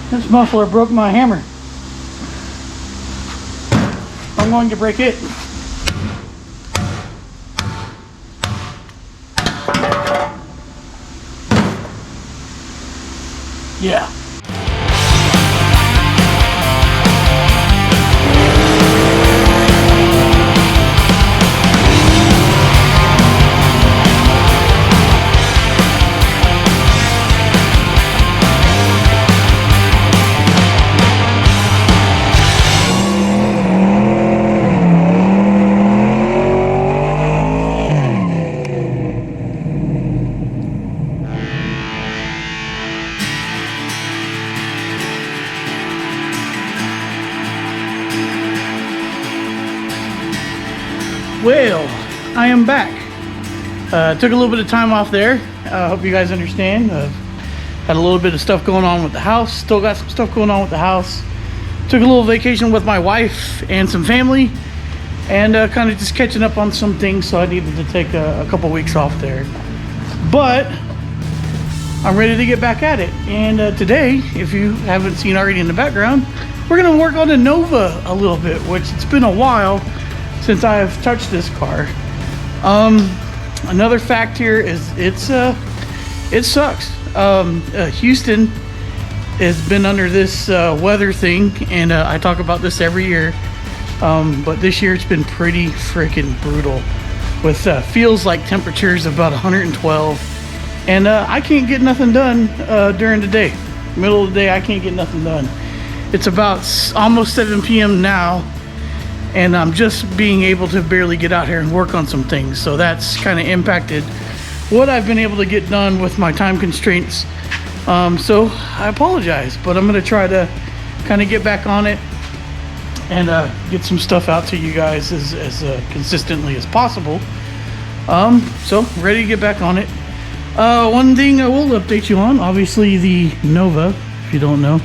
This muffler broke my hammer. I'm going to break it. Yeah. Well, I am back. Took a little bit of time off there. I hope you guys understand. Had a little bit of stuff going on with the house. Still got some stuff going on with the house. Took a little vacation with my wife and some family, and kind of just catching up on some things, so I needed to take a couple weeks off there. But I'm ready to get back at it. And today, if you haven't seen already in the background, we're going to work on the Nova a little bit, which it's been a while since I have touched this car. Another fact here is it sucks. Houston has been under this weather thing, and I talk about this every year, but this year it's been pretty freaking brutal with feels like temperatures of about 112, and I can't get nothing done during the day. Middle of the day, I can't get nothing done. It's about almost 7 p.m. now, and I'm just being able to barely get out here and work on some things. So that's kind of impacted what I've been able to get done with my time constraints. So I apologize, but I'm going to try to kind of get back on it and get some stuff out to you guys as consistently as possible. So ready to get back on it. One thing I will update you on, obviously the Nova, if you don't know,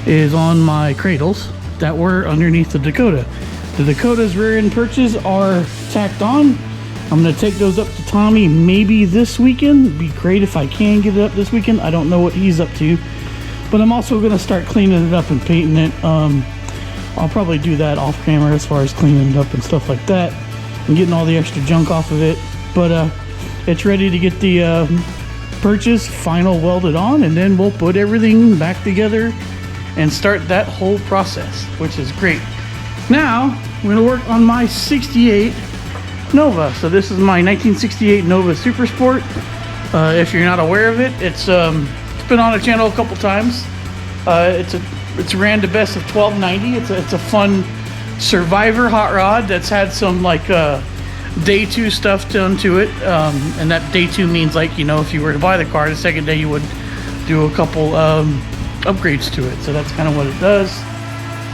is on my cradles that were underneath the Dakota. The Dakota's rear end perches are tacked on. I'm going to take those up to Tommy maybe this weekend. It'd be great if I can get it up this weekend. I don't know what he's up to, but I'm also going to start cleaning it up and painting it. I'll probably do that off camera as far as cleaning it up and stuff like that and getting all the extra junk off of it. But it's ready to get the perches final welded on, and then we'll put everything back together and start that whole process, which is great. Now, we're going to work on my 68 Nova. So this is my 1968 Nova Supersport. If you're not aware of it, it's been on the channel a couple times. It's ran the best of 1290. It's a fun survivor hot rod that's had some like day two stuff done to it. And that day two means, like, you know, if you were to buy the car, the second day you would do a couple upgrades to it. So that's kind of what it does.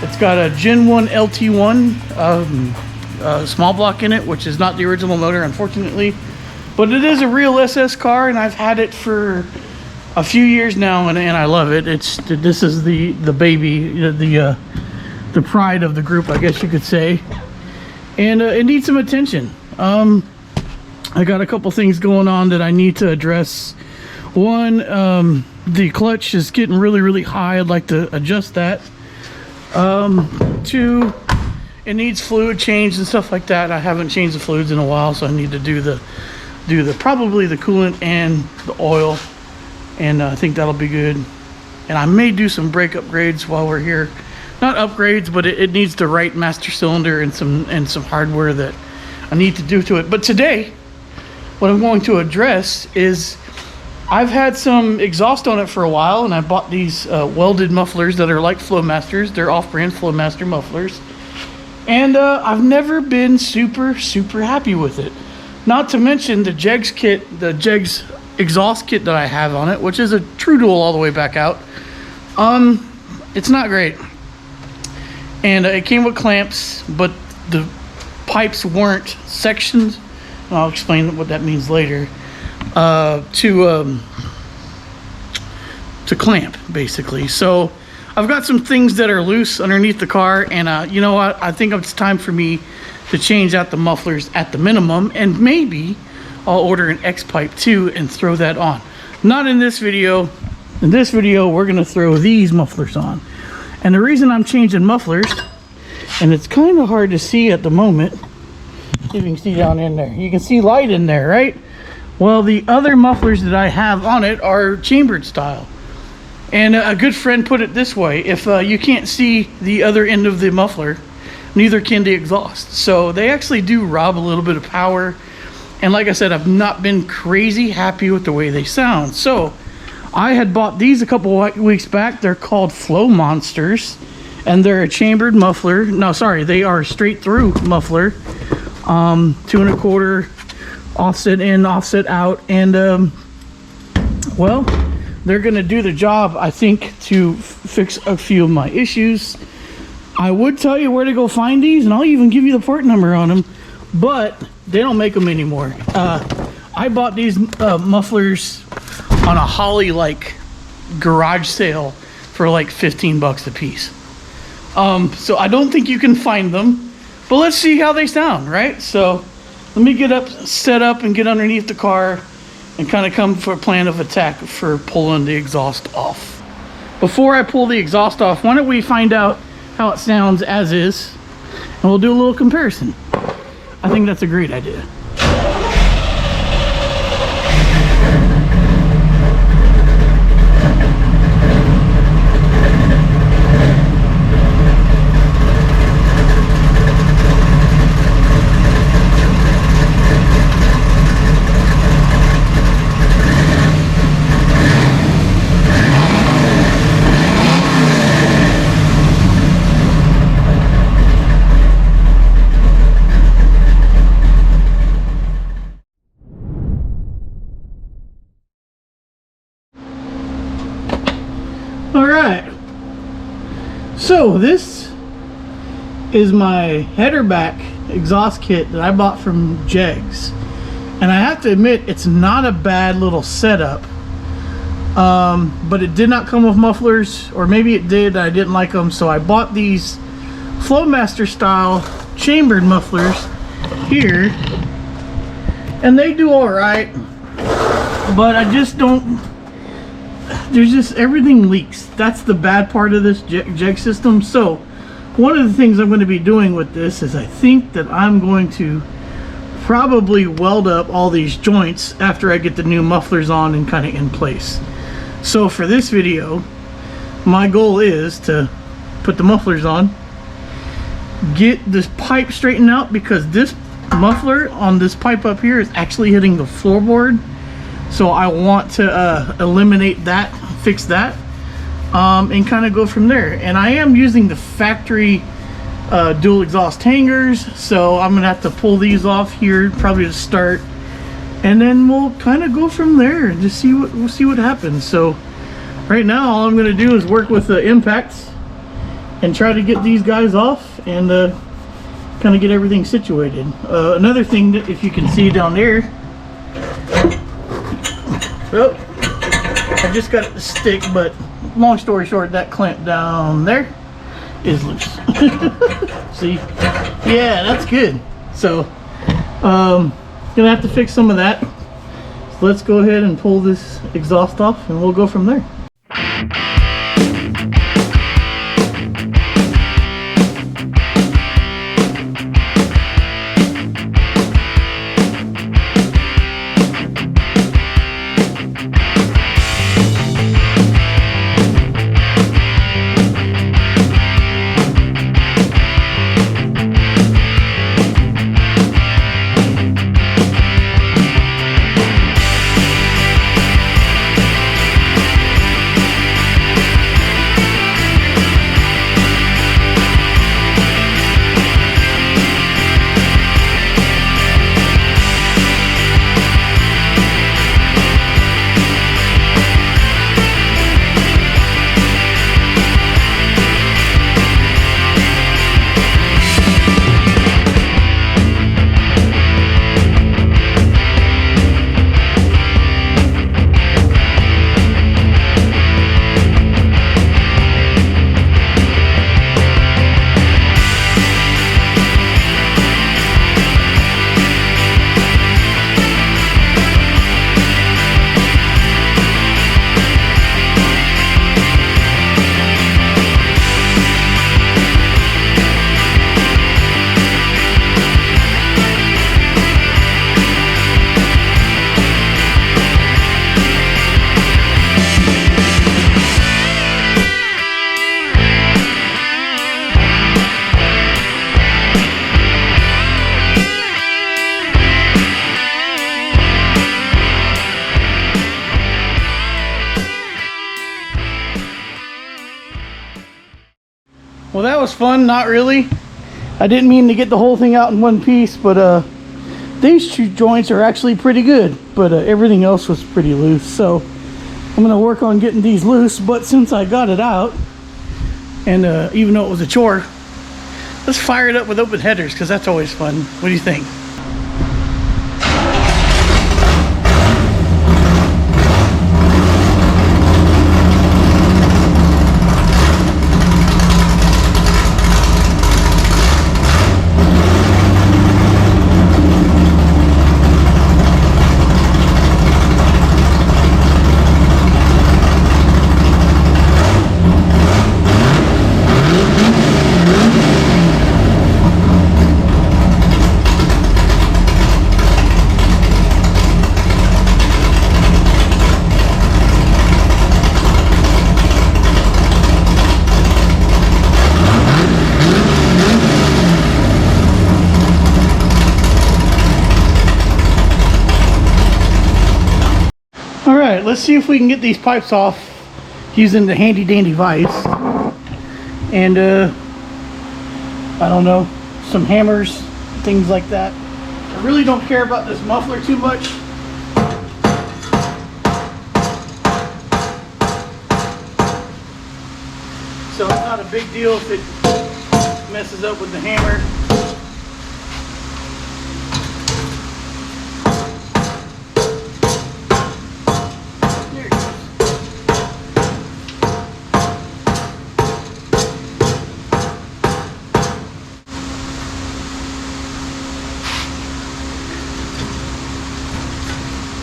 It's got a Gen 1 LT1 small block in it, which is not the original motor, unfortunately. But it is a real SS car, and I've had it for a few years now, and I love it. This is the baby, the pride of the group, I guess you could say. And it needs some attention. I got a couple things going on that I need to address. One, the clutch is getting really, really high. I'd like to adjust that. Two, it needs fluid change and stuff like that. I haven't changed the fluids in a while, so I need to do probably the coolant and the oil, and I think that'll be good. And I may do some brake upgrades while we're here. Not upgrades, but it needs the right master cylinder and some hardware that I need to do to it. But today, what I'm going to address is I've had some exhaust on it for a while, and I bought these welded mufflers that are like Flowmasters. They're off-brand Flowmaster mufflers. And I've never been super happy with it. Not to mention the Jegs kit, the Jegs exhaust kit that I have on it, which is a true dual all the way back out. It's not great. And it came with clamps, but the pipes weren't sectioned. And I'll explain what that means later. To clamp, basically. So I've got some things that are loose underneath the car, and you know what, I think it's time for me to change out the mufflers at the minimum, and maybe I'll order an X pipe too and throw that on. Not in this video, in this video, we're gonna throw these mufflers on. And the reason I'm changing mufflers, and it's kind of hard to see at the moment, if you can see down in there, you can see light in there, right? Well, the other mufflers that I have on it are chambered style. And a good friend put it this way: if you can't see the other end of the muffler, neither can the exhaust. So they actually do rob a little bit of power. And like I said, I've not been crazy happy with the way they sound. So I had bought these a couple weeks back. They're called Flowmonsters, and they're a chambered muffler. No, sorry, they are a straight through muffler. 2 1/4 offset in, offset out, and well, they're gonna do the job, I think, to fix a few of my issues. I would tell you where to go find these, and I'll even give you the part number on them, but they don't make them anymore. I bought these mufflers on a Holly like garage sale for like 15 bucks a piece. So I don't think you can find them, but let's see how they sound, right? So let me get set up and get underneath the car and kind of come for a plan of attack for pulling the exhaust off. Before I pull the exhaust off, why don't we find out how it sounds as is, and we'll do a little comparison. I think that's a great idea. So this is my header back exhaust kit that I bought from Jegs, and I have to admit, it's not a bad little setup, but it did not come with mufflers, or maybe it did, I didn't like them, so I bought these Flowmaster style chambered mufflers here, and they do all right, but I just don't, there's just, everything leaks. That's the bad part of this Jeg system. So one of the things I'm going to be doing with this is I think that I'm going to probably weld up all these joints after I get the new mufflers on and kind of in place. So for this video, my goal is to put the mufflers on, get this pipe straightened out, because this muffler on this pipe up here is actually hitting the floorboard. So I want to eliminate that, fix that, and kind of go from there. And I am using the factory dual exhaust hangers, so I'm gonna have to pull these off here probably to start, and then we'll kind of go from there and just see what, we'll see what happens. So right now all I'm gonna do is work with the impacts and try to get these guys off and kind of get everything situated. Another thing that, if you can see down there, well, I just got it to stick, but long story short, that clamp down there is loose. See? Yeah, that's good. So, gonna have to fix some of that. So let's go ahead and pull this exhaust off, and we'll go from there. Well, that was fun. Not really. I didn't mean to get the whole thing out in one piece, but these two joints are actually pretty good, but everything else was pretty loose. So I'm gonna work on getting these loose. But since I got it out, and even though it was a chore, let's fire it up with open headers, because that's always fun. What do you think? Alright, let's see if we can get these pipes off using the handy dandy vise. And I don't know, some hammers, things like that. I really don't care about this muffler too much. So it's not a big deal if it messes up with the hammer.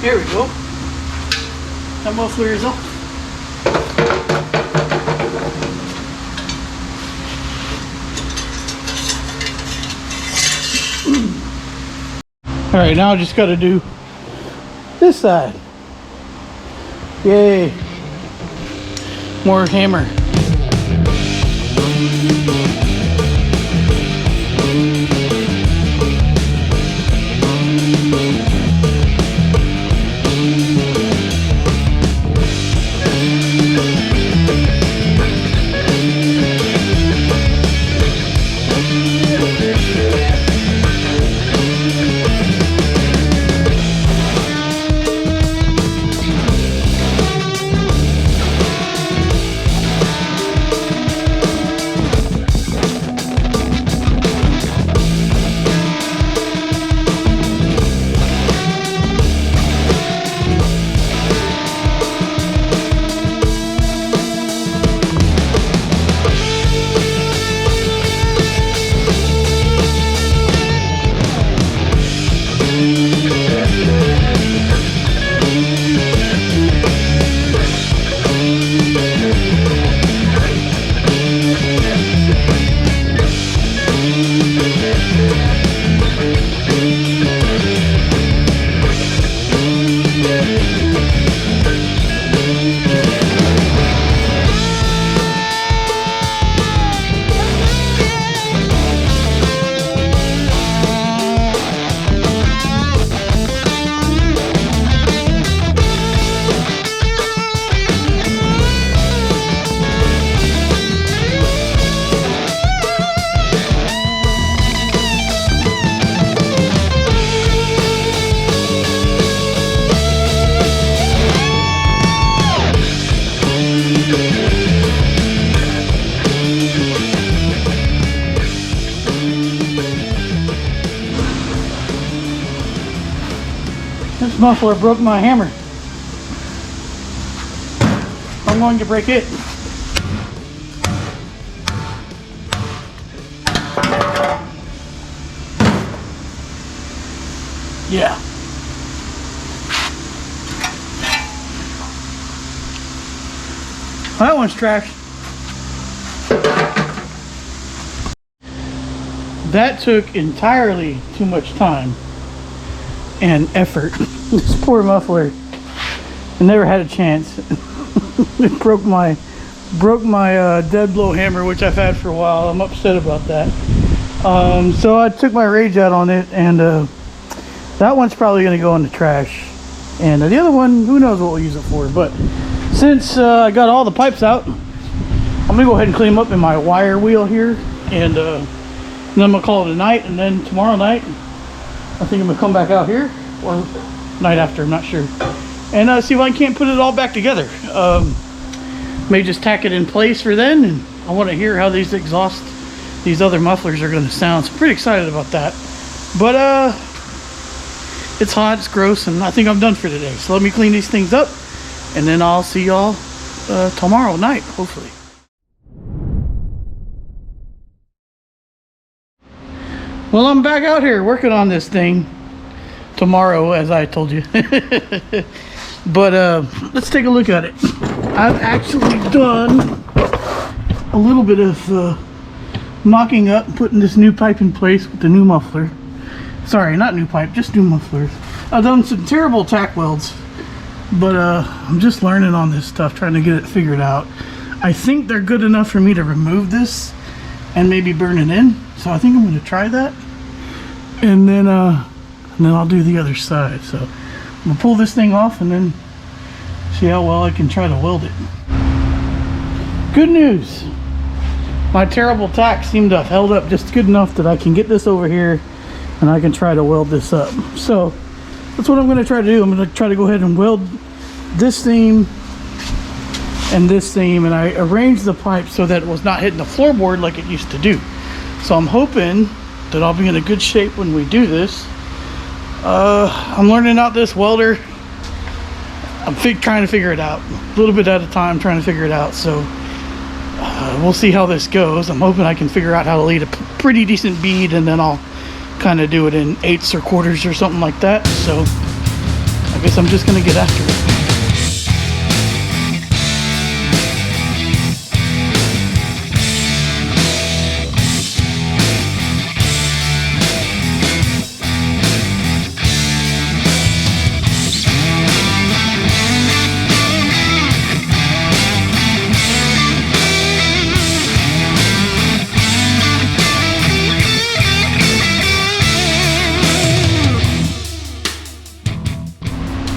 There we go. That muffler is off. Alright, now I just got to do this side. Yay. More hammer. This muffler broke my hammer. I'm going to break it. Yeah. That one's trash. That took entirely too much time and effort. This poor muffler, I never had a chance. It broke my dead blow hammer, which I've had for a while. I'm upset about that. So I took my rage out on it, and that one's probably going to go in the trash. And the other one, who knows what we'll use it for. But since I got all the pipes out, I'm gonna go ahead and clean them up in my wire wheel here, and then I'm gonna call it a night. And then tomorrow night, I think I'm gonna come back out here, or night after, I'm not sure, and see if I can't put it all back together. May just tack it in place for then, and I want to hear how these other mufflers are going to sound. So I'm pretty excited about that. But it's hot, it's gross, and I think I'm done for today. So let me clean these things up, and then I'll see y'all tomorrow night, hopefully. Well, I'm back out here working on this thing tomorrow, as I told you. But let's take a look at it. I've actually done a little bit of knocking up and putting this new pipe in place with the new muffler. Sorry, not new pipe, just new mufflers. I've done some terrible tack welds, but I'm just learning on this stuff, trying to get it figured out. I think they're good enough for me to remove this and maybe burn it in. So I think I'm going to try that, and then I'll do the other side. So I'm going to pull this thing off and then see how well I can try to weld it. Good news. My terrible tack seemed to have held up just good enough that I can get this over here and I can try to weld this up. So that's what I'm going to try to do. I'm going to try to go ahead and weld this seam and this seam, and I arranged the pipe so that it was not hitting the floorboard like it used to do. So I'm hoping that I'll be in a good shape when we do this. I'm learning out this welder. I'm trying to figure it out a little bit at a time, trying to figure it out. So we'll see how this goes. I'm hoping I can figure out how to lead a pretty decent bead, and then I'll kind of do it in 1/8 or 1/4 or something like that. So I guess I'm just gonna get after it.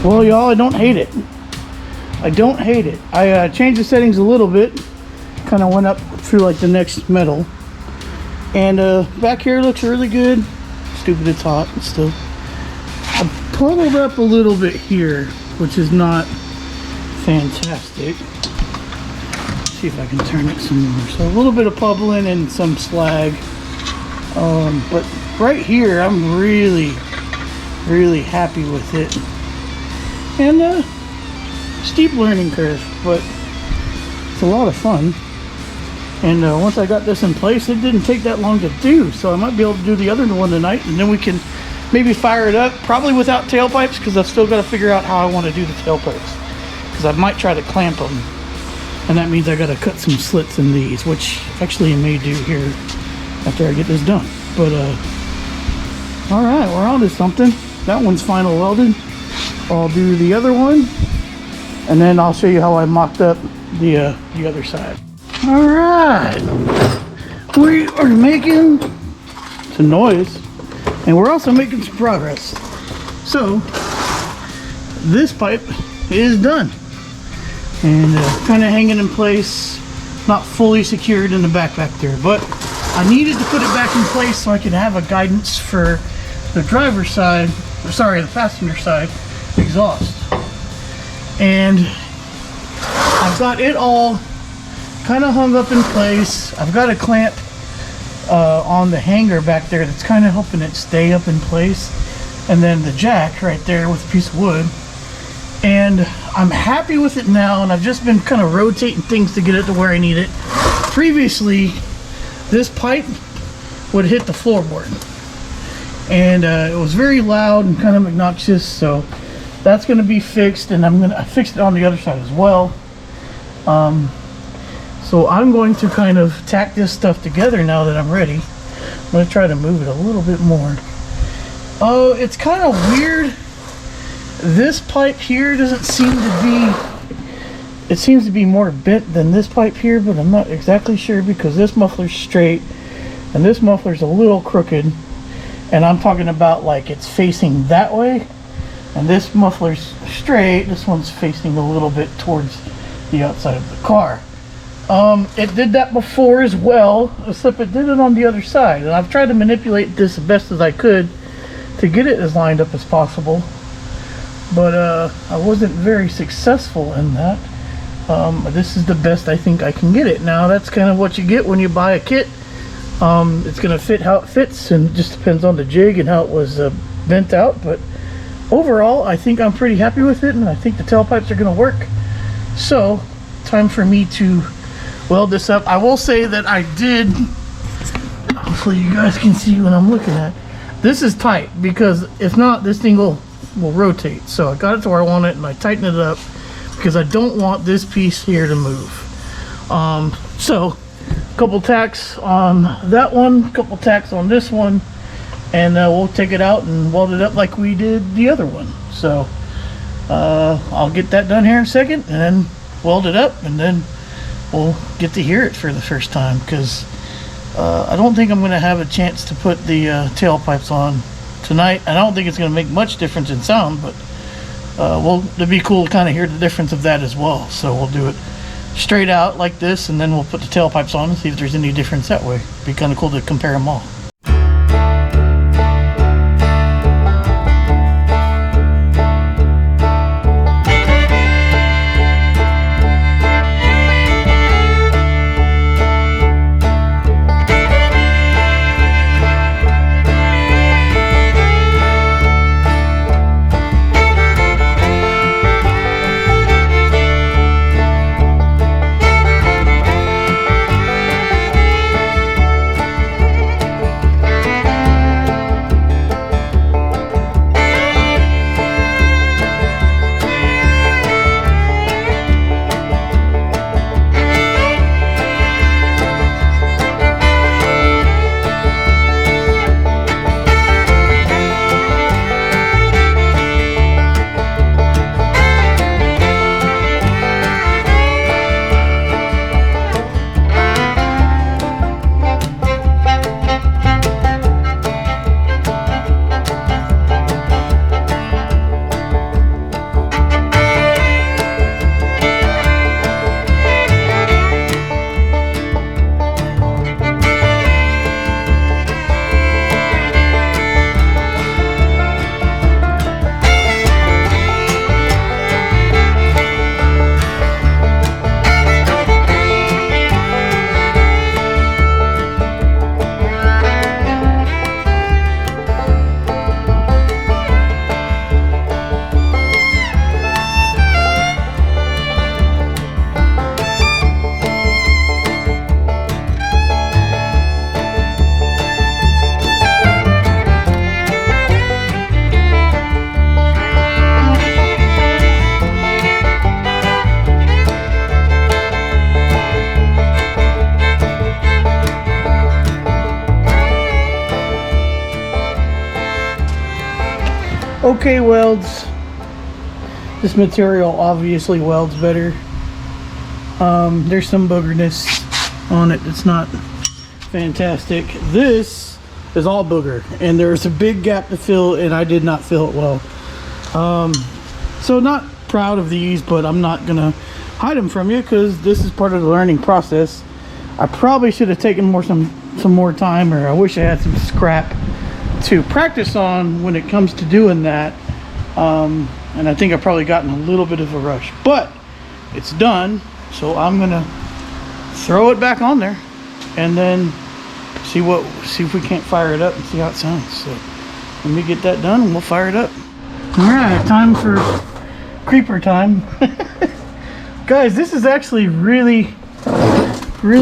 Well, y'all, I don't hate it. I don't hate it. I changed the settings a little bit. Kind of went up through like the next metal. And back here looks really good. Stupid, it's hot. It's still. I puddled up a little bit here, which is not fantastic. Let's see if I can turn it some more. So a little bit of puddling and some slag. But right here, I'm really, really happy with it. And steep learning curve, but it's a lot of fun. And once I got this in place, it didn't take that long to do, so I might be able to do the other one tonight, and then we can maybe fire it up, probably without tailpipes, because I've still got to figure out how I want to do the tailpipes, because I might try to clamp them, and that means I got to cut some slits in these, which actually I may do here after I get this done. But all right, we're on to something. That one's final welded. I'll do the other one, and then I'll show you how I mocked up the other side. All right, we are making some noise, and we're also making some progress. So this pipe is done, and kind of hanging in place, not fully secured in the back there, but I needed to put it back in place so I could have a guidance for the driver's side, or sorry, the passenger side exhaust. And I've got it all kind of hung up in place. I've got a clamp on the hanger back there that's kind of helping it stay up in place, and then the jack right there with a piece of wood. And I'm happy with it now, and I've just been kind of rotating things to get it to where I need it. Previously, this pipe would hit the floorboard, and it was very loud and kind of obnoxious, so that's going to be fixed, and I fixed it on the other side as well. So I'm going to kind of tack this stuff together now that I'm ready. I'm going to try to move it a little bit more. Oh, it's kind of weird. This pipe here doesn't seem to be, it seems to be more bent than this pipe here, but I'm not exactly sure, because this muffler's straight and this muffler's a little crooked, and I'm talking about like it's facing that way, and this muffler's straight. This one's facing a little bit towards the outside of the car. It did that before as well, except it did it on the other side. And I've tried to manipulate this as best as I could to get it as lined up as possible. But I wasn't very successful in that. This is the best I think I can get it. Now that's kind of what you get when you buy a kit. It's going to fit how it fits, and it just depends on the jig and how it was bent out. But overall, I think I'm pretty happy with it, and I think the tailpipes are going to work. So, time for me to weld this up. I will say that I did, hopefully you guys can see what I'm looking at. This is tight, because if not, this thing will rotate. So I got it to where I want it, and I tightened it up because I don't want this piece here to move. So a couple tacks on that one, a couple tacks on this one, and we'll take it out and weld it up like we did the other one. So I'll get that done here in a second, and then weld it up, and then we'll get to hear it for the first time, because I don't think I'm going to have a chance to put the tailpipes on tonight. I don't think it's going to make much difference in sound, but it'd be cool to kind of hear the difference of that as well. So we'll do it straight out like this, and then we'll put the tailpipes on and see if there's any difference that way. It'd be kind of cool to compare them all. Okay, welds. This material obviously welds better. There's some boogerness on it. It's not fantastic. This is all booger, and there's a big gap to fill, and I did not fill it well. So not proud of these, but I'm not gonna hide them from you because this is part of the learning process. I probably should have taken some more time, or I wish I had some scrap to practice on when it comes to doing that. And I think I've probably gotten a little bit of a rush, but it's done. So I'm gonna throw it back on there and then see if we can't fire it up and see how it sounds. So let me get that done and we'll fire it up. All right, time for creeper time. Guys, this is actually really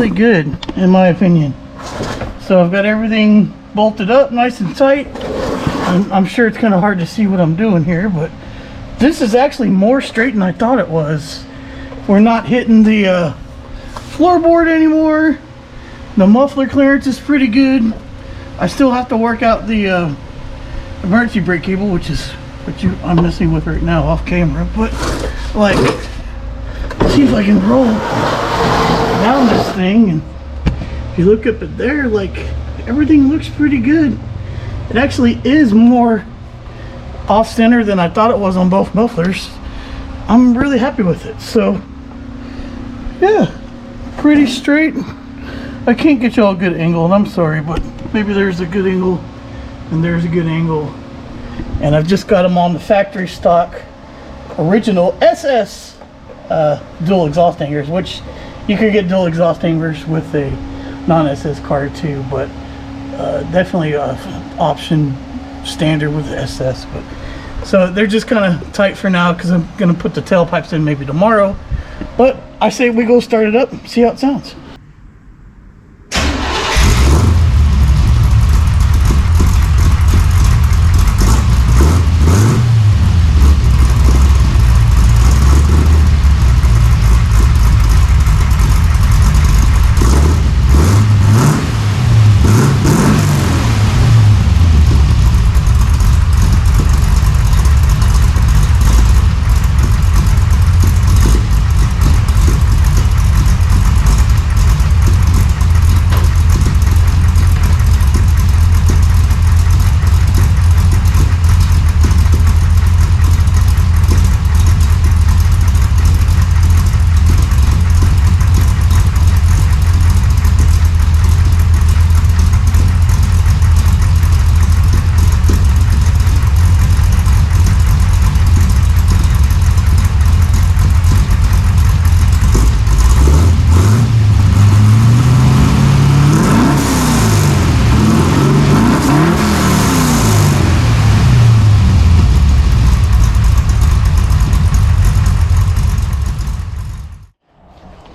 good in my opinion. So I've got everything bolted up nice and tight. I'm sure it's kind of hard to see what I'm doing here, but this is actually more straight than I thought it was. We're not hitting the floorboard anymore. The muffler clearance is pretty good. I still have to work out the emergency brake cable, which is what I'm messing with right now off camera. But like, see if I can roll down this thing, and if you look up at there, like everything looks pretty good. It actually is more off center than I thought it was on both mufflers. I'm really happy with it. So yeah, pretty straight. I can't get y'all a good angle, and I'm sorry, but maybe there's a good angle and there's a good angle. And I've just got them on the factory stock original SS dual exhaust hangers, which you could get dual exhaust hangers with a non-SS car too, but definitely a option standard with the SS. But so they're just kind of tight for now because I'm gonna put the tailpipes in maybe tomorrow. But I say we go start it up, see how it sounds.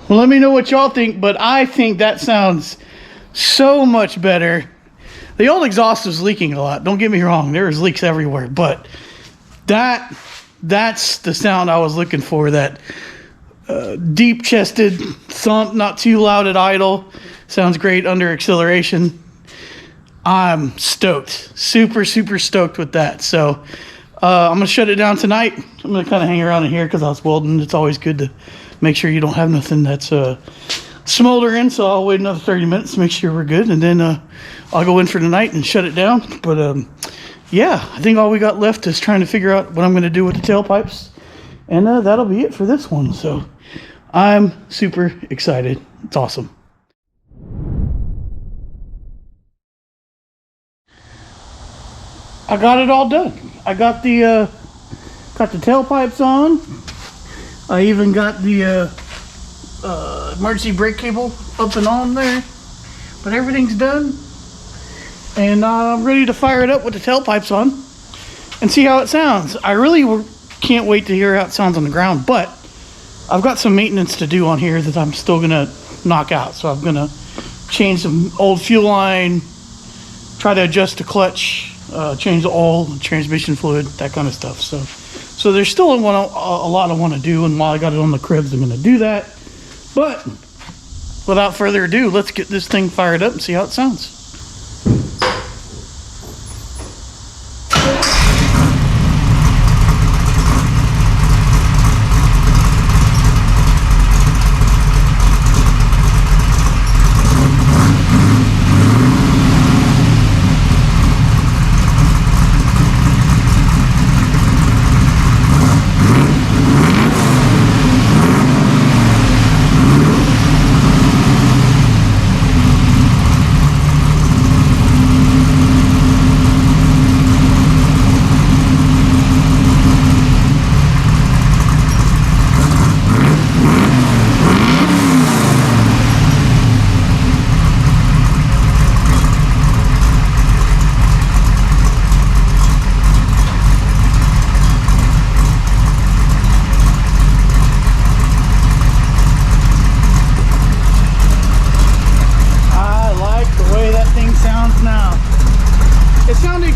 Well, let me know what y'all think, but I think that sounds so much better. The old exhaust was leaking a lot. Don't get me wrong. There was leaks everywhere, but that's the sound I was looking for. That deep-chested thump, not too loud at idle. Sounds great under acceleration. I'm stoked. Super, super stoked with that. So I'm going to shut it down tonight. I'm going to kind of hang around in here because I was welding. It's always good to make sure you don't have nothing that's smoldering. So I'll wait another 30 minutes to make sure we're good. And then I'll go in for tonight and shut it down. But yeah, I think all we got left is trying to figure out what I'm going to do with the tailpipes. And that'll be it for this one. So I'm super excited. It's awesome. I got it all done. I got the tailpipes on. I even got the emergency brake cable up and on there. But everything's done. And I'm ready to fire it up with the tailpipes on and see how it sounds. I really can't wait to hear how it sounds on the ground, but I've got some maintenance to do on here that I'm still gonna knock out. So I'm gonna change some old fuel line, try to adjust the clutch, change the oil, transmission fluid, that kind of stuff. So there's still a lot I want to do, and while I got it on the cribs, I'm going to do that. But without further ado, let's get this thing fired up and see how it sounds.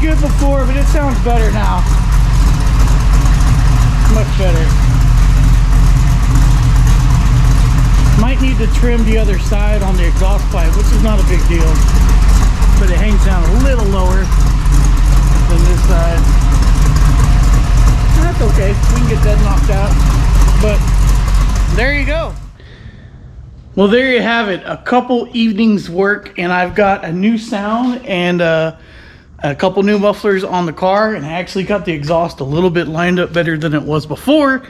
Before, but it sounds better now. Much better. Might need to trim the other side on the exhaust pipe, which is not a big deal, but it hangs down a little lower than this side. That's okay, we can get that knocked out. But there you go. Well, there you have it, a couple evenings work, and I've got a new sound and a couple new mufflers on the car, and I actually got the exhaust a little bit lined up better than it was before,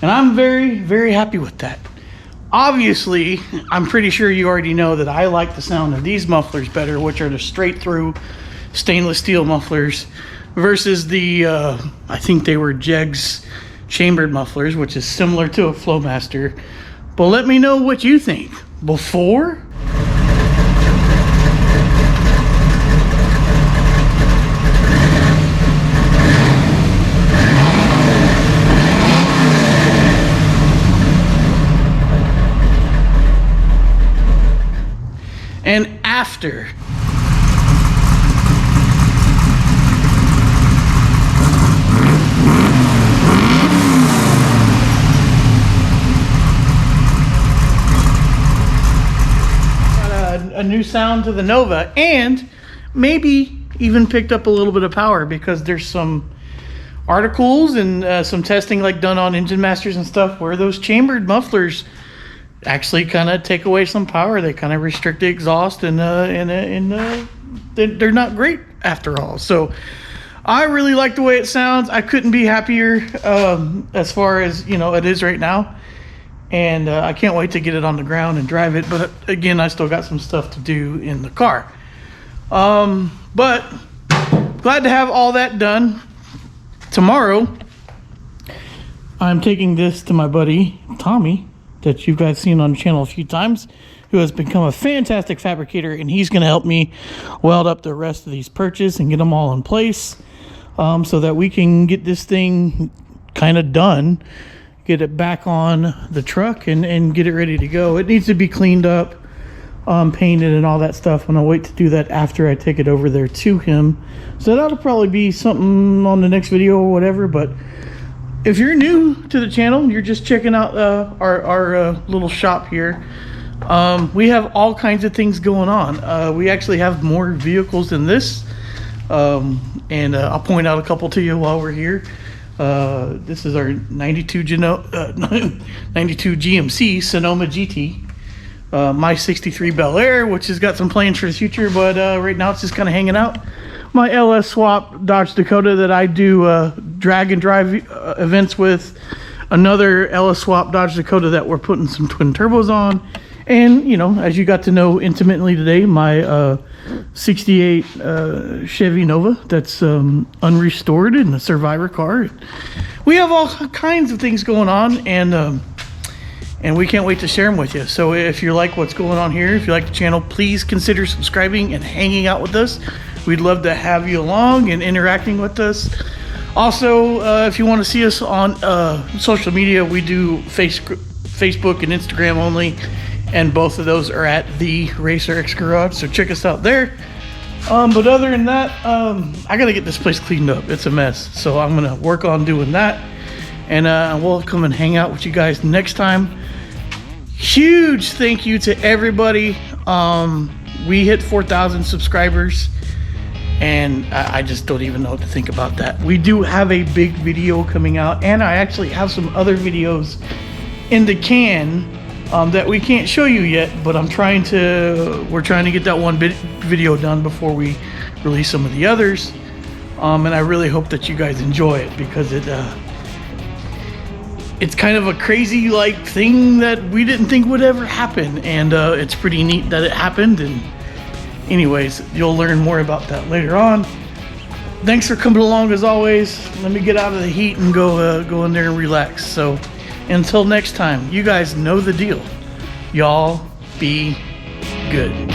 and I'm very, very happy with that. Obviously, I'm pretty sure you already know that I like the sound of these mufflers better, which are the straight through stainless steel mufflers, versus the, I think they were Jegs chambered mufflers, which is similar to a Flowmaster. But let me know what you think before and after. A new sound to the Nova, and maybe even picked up a little bit of power, because there's some articles and some testing like done on Engine Masters and stuff where those chambered mufflers actually kind of take away some power. They kind of restrict the exhaust, and they're not great after all. So I really like the way it sounds. I couldn't be happier as far as, you know, it is right now. And I can't wait to get it on the ground and drive it. But again, I still got some stuff to do in the car. But glad to have all that done. Tomorrow, I'm taking this to my buddy, Tommy, that you guys seen on the channel a few times, who has become a fantastic fabricator. And he's going to help me weld up the rest of these perches and get them all in place, so that we can get this thing kind of done. Get it back on the truck and get it ready to go. It needs to be cleaned up, painted and all that stuff, and I'll wait to do that after I take it over there to him. So that'll probably be something on the next video or whatever. But if you're new to the channel, you're just checking out our little shop here, we have all kinds of things going on. We actually have more vehicles than this, and I'll point out a couple to you while we're here. This is our 92 GMC Sonoma GT, my 63 Bel Air, which has got some plans for the future, but right now it's just kind of hanging out. My LS swap Dodge Dakota that I do drag and drive events with, another LS swap Dodge Dakota that we're putting some twin turbos on, and, you know, as you got to know intimately today, my 68 Chevy Nova that's unrestored in a Survivor car. We have all kinds of things going on, and we can't wait to share them with you. So if you like what's going on here, if you like the channel, please consider subscribing and hanging out with us. We'd love to have you along and interacting with us. Also, if you want to see us on social media, we do Facebook and Instagram only, and both of those are at the Racer X Garage, so check us out there. But other than that, I gotta get this place cleaned up. It's a mess, so I'm gonna work on doing that, and we'll come and hang out with you guys next time. Huge thank you to everybody. We hit 4,000 subscribers, and I just don't even know what to think about that. We do have a big video coming out, and I actually have some other videos in the can that we can't show you yet, but we're trying to get that one video done before we release some of the others. And I really hope that you guys enjoy it, because it's kind of a crazy thing that we didn't think would ever happen, and it's pretty neat that it happened. And anyways, you'll learn more about that later on. Thanks for coming along as always. Let me get out of the heat and go in there and relax. So until next time, you guys know the deal. Y'all be good.